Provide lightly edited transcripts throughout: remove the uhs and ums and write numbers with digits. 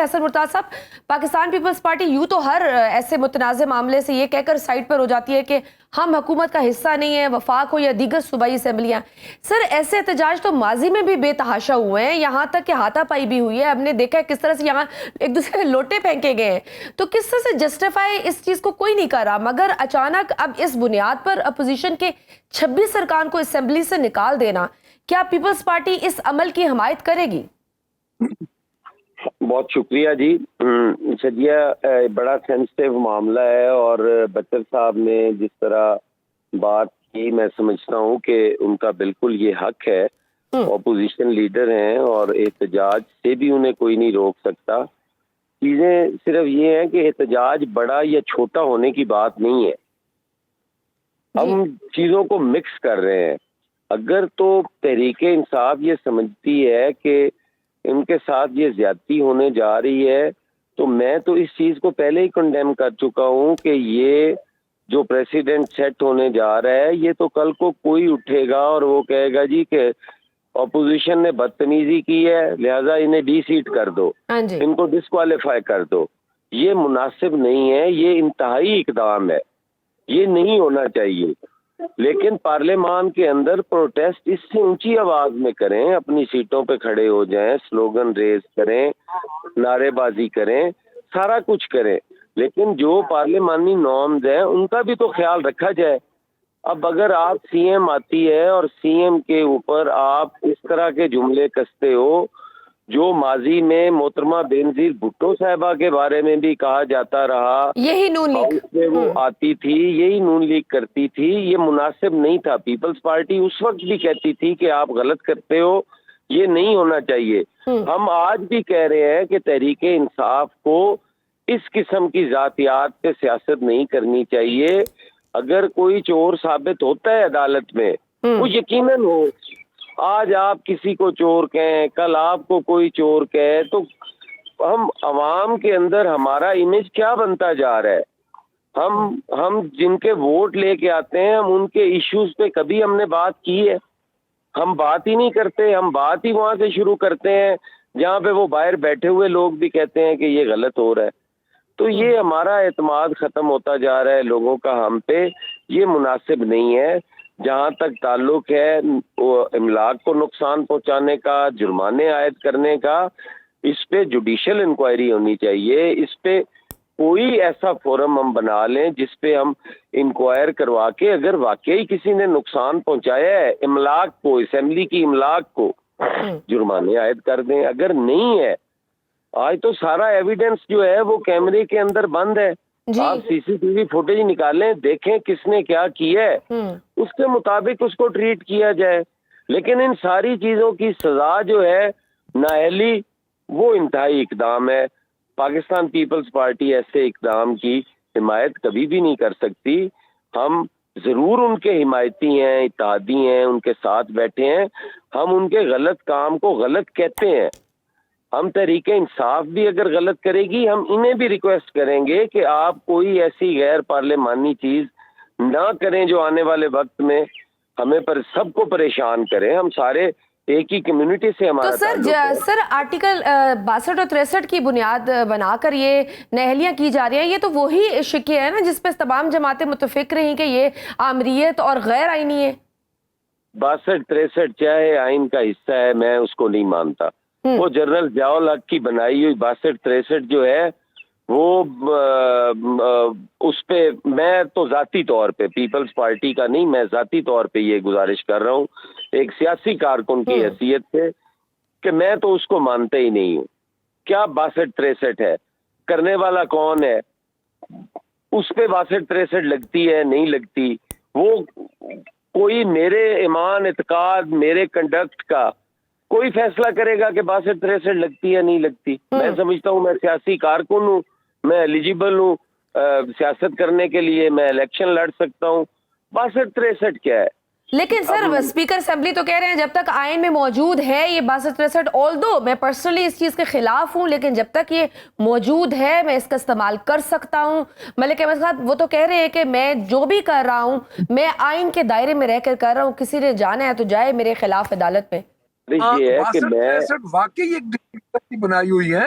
حسن مرتضیٰ صاحب، Pakistan Peoples party یوں تو ہر ایسے متنازع معاملے سے یہ کہہ کر سائڈ پر ہو جاتی ہے کہ ہم حکومت کا حصہ نہیں ہیں، وفاق ہو یا دیگر صوبائی اسمبلیاں. سر ایسے احتجاج تو ماضی میں بھی بے تحاشا ہوئے ہیں، یہاں تک کہ ہاتھا پائی بھی ہوئی ہے. ہم نے دیکھا ہے کس طرح سے یہاں ایک دوسرے کے لوٹے پھینکے گئے ہیں. تو کس طرح سے جسٹیفائی اس چیز کو کوئی نہیں کر رہا، مگر اچانک اب اس بنیاد پر اپوزیشن کے 26 ارکان کو اسمبلی سے نکال دینا، کیا پیپلز پارٹی اس عمل کی حمایت کرے گی؟ بہت شکریہ جی. شجیہ بڑا سینسٹیو معاملہ ہے، اور بچر صاحب نے جس طرح بات کی میں سمجھتا ہوں کہ ان کا بالکل یہ حق ہے. اپوزیشن لیڈر ہیں اور احتجاج سے بھی انہیں کوئی نہیں روک سکتا. چیزیں صرف یہ ہیں کہ احتجاج بڑا یا چھوٹا ہونے کی بات نہیں ہے، ہم چیزوں کو مکس کر رہے ہیں. اگر تو تحریک انصاف یہ سمجھتی ہے کہ ان کے ساتھ یہ زیادتی ہونے جا رہی ہے، تو میں تو اس چیز کو پہلے ہی کنڈیم کر چکا ہوں کہ یہ جو پریسیڈنٹ سیٹ ہونے جا رہا ہے، یہ تو کل کو کوئی اٹھے گا اور وہ کہے گا جی کہ اپوزیشن نے بدتمیزی کی ہے لہذا انہیں ڈی سیٹ کر دو، ان کو ڈسکوالیفائی کر دو. یہ مناسب نہیں ہے، یہ انتہائی اقدام ہے، یہ نہیں ہونا چاہیے. لیکن پارلیمان کے اندر پروٹیسٹ اس سے اونچی آواز میں کریں، اپنی سیٹوں پہ کھڑے ہو جائیں، سلوگن ریز کریں، نعرے بازی کریں، سارا کچھ کریں، لیکن جو پارلیمانی نارمز ہیں ان کا بھی تو خیال رکھا جائے. اب اگر آپ سی ایم آتی ہے اور سی ایم کے اوپر آپ اس طرح کے جملے کستے ہو جو ماضی میں محترمہ بینظیر بھٹو صاحبہ کے بارے میں بھی کہا جاتا رہا، یہی نون لیگ سے وہ آتی تھی، یہی نون لیگ کرتی تھی، یہ مناسب نہیں تھا. پیپلز پارٹی اس وقت بھی کہتی تھی کہ آپ غلط کرتے ہو، یہ نہیں ہونا چاہیے. ہم آج بھی کہہ رہے ہیں کہ تحریک انصاف کو اس قسم کی ذاتیات پہ سیاست نہیں کرنی چاہیے. اگر کوئی چور ثابت ہوتا ہے عدالت میں، وہ یقیناً ہو، آج آپ کسی کو چور کہیں، کل آپ کو کوئی چور کہے، تو ہم عوام کے اندر ہمارا امیج کیا بنتا جا رہا ہے؟ ہم جن کے ووٹ لے کے آتے ہیں، ہم ان کے ایشوز پہ کبھی ہم نے بات کی ہے؟ ہم بات ہی نہیں کرتے، ہم بات ہی وہاں سے شروع کرتے ہیں جہاں پہ وہ باہر بیٹھے ہوئے لوگ بھی کہتے ہیں کہ یہ غلط ہو رہا ہے. تو یہ ہمارا اعتماد ختم ہوتا جا رہا ہے لوگوں کا ہم پہ، یہ مناسب نہیں ہے. جہاں تک تعلق ہے املاک کو نقصان پہنچانے کا، جرمانے عائد کرنے کا، اس پہ جوڈیشل انکوائری ہونی چاہیے. اس پہ کوئی ایسا فورم ہم بنا لیں جس پہ ہم انکوائر کروا کے اگر واقعی کسی نے نقصان پہنچایا ہے املاک کو، اسمبلی کی املاک کو، جرمانے عائد کر دیں. اگر نہیں ہے، آج تو سارا ایویڈنس جو ہے وہ کیمرے کے اندر بند ہے. آپ سی سی ٹی وی فوٹیج نکالیں، دیکھیں کس نے کیا کیا ہے، اس کے مطابق اس کو ٹریٹ کیا جائے. لیکن ان ساری چیزوں کی سزا جو ہے نااہلی، وہ انتہائی اقدام ہے. پاکستان پیپلز پارٹی ایسے اقدام کی حمایت کبھی بھی نہیں کر سکتی. ہم ضرور ان کے حمایتی ہیں، اتحادی ہیں، ان کے ساتھ بیٹھے ہیں. ہم ان کے غلط کام کو غلط کہتے ہیں. ہم تحریک انصاف بھی اگر غلط کرے گی، ہم انہیں بھی ریکویسٹ کریں گے کہ آپ کوئی ایسی غیر پارلیمانی چیز نہ کریں جو آنے والے وقت میں ہمیں پر سب کو پریشان کریں. ہم سارے ایک ہی کمیونٹی سے ہمارا تعلق ہے. تو سر آرٹیکل 62 اور 63 کی بنیاد بنا کر یہ نہلیاں کی جا رہی ہیں، یہ تو وہی شکیہ ہے نا جس پہ تمام جماعتیں متفق رہیں کہ یہ آمریت اور غیر آئینی ہے. 62 63 چاہے آئین کا حصہ ہے، میں اس کو نہیں مانتا. وہ جنرل ضیاء الحق کی بنائی ہوئی 62 63 جو ہے وہ اس پہ میں تو ذاتی طور پہ پیپلز پارٹی کا نہیں، میں ذاتی طور پہ یہ گزارش کر رہا ہوں ایک سیاسی کارکن کی حیثیت سے کہ میں تو اس کو مانتا ہی نہیں ہوں. کیا 62 63 ہے؟ کرنے والا کون ہے؟ اس پہ 62 63 لگتی ہے نہیں لگتی، وہ کوئی میرے ایمان اعتقاد میرے کنڈکٹ کا کوئی فیصلہ کرے گا کہ 62 63 لگتی ہے نہیں لگتی. میں سمجھتا ہوں میں سیاسی کارکن ہوں، میں ایلیجیبل ہوں سیاست کرنے کے لیے، میں الیکشن لڑ سکتا ہوں. 62 63 کیا ہے؟ لیکن سر اسپیکر اسمبلی تو کہہ رہے ہیں جب تک آئین میں موجود ہے یہ 62 63، آلدو میں پرسنلی اس چیز کے خلاف ہوں، لیکن جب تک یہ موجود ہے میں اس کا استعمال کر سکتا ہوں. ملک احمد خان وہ تو کہہ رہے ہیں کہ میں جو بھی کر رہا ہوں میں آئین کے دائرے میں رہ کر کر رہا ہوں، کسی نے جانا ہے تو جائے میرے خلاف عدالت میں. یہ ہے کہ 62 63 واقعی ایک ڈکٹیٹرسی بنائی ہوئی ہے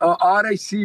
RIC